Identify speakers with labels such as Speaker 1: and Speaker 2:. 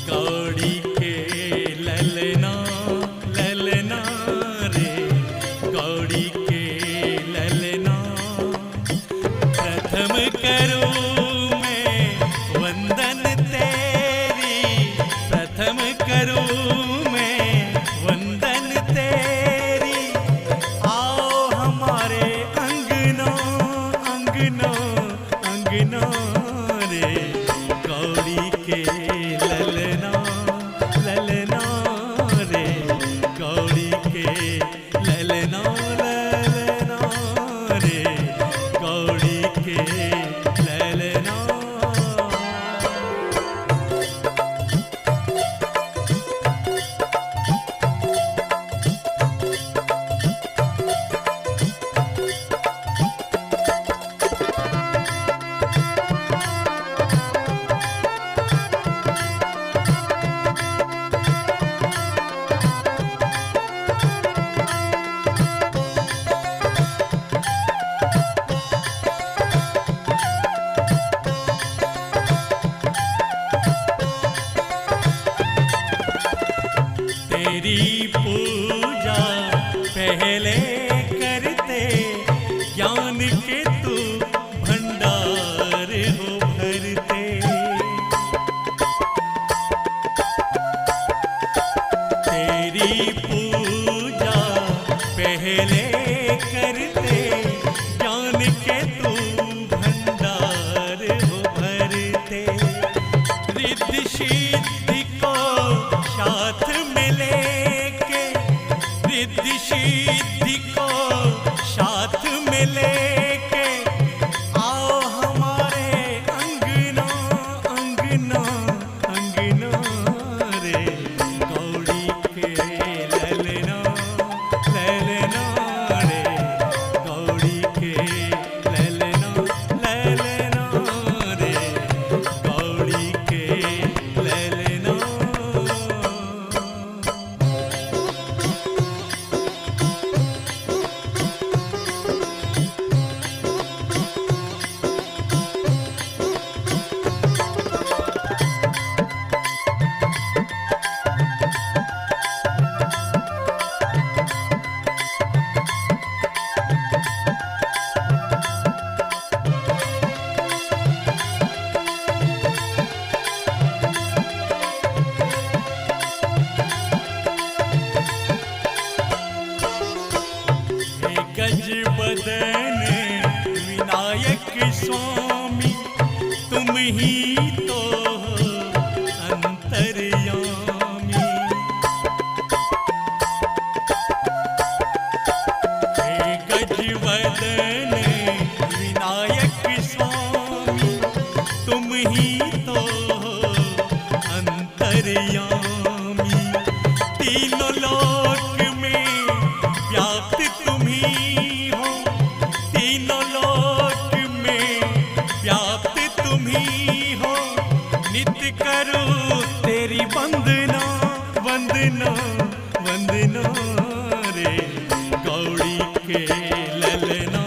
Speaker 1: गौड़ी के ललना ललना रे, गौड़ी के ललना, प्रथम करूं मैं वंदन तेरी, प्रथम करूं मैं वंदन तेरी। आओ हमारे अंगना अंगना अंगना रे, गौड़ी के ललना ललना रे, गौड़ी के ललना ललना रे, गौड़ी के ललना। तेरी पूजा पहले करते, ज्ञान के तू भंडार हो भरते। तेरी पूजा पहले करते, ज्ञान के तू भंडार हो भरते। रिद्धि सिद्धि को साथ में लेके, रिद्धि सिद्धि को साथ में लेके, आओ हमारे अंगना अंगना अंगना रे, गौड़ी के ललना ललना रे, गौड़ी के ललना ललना रे, गौड़ी के ललना। गज बदन विनायक स्वामी, तुम ही तो अंतर्यामी। हे गज बदन विनायक स्वामी, तुम ही तो अंतर्यामी। तीनों लोक में व्याप्त तुम ही हो, तीनों लोक में व्याप्त तुम ही हो। नित्य करो तेरी वंदना वंदना वंदना रे, गौड़ी के ललना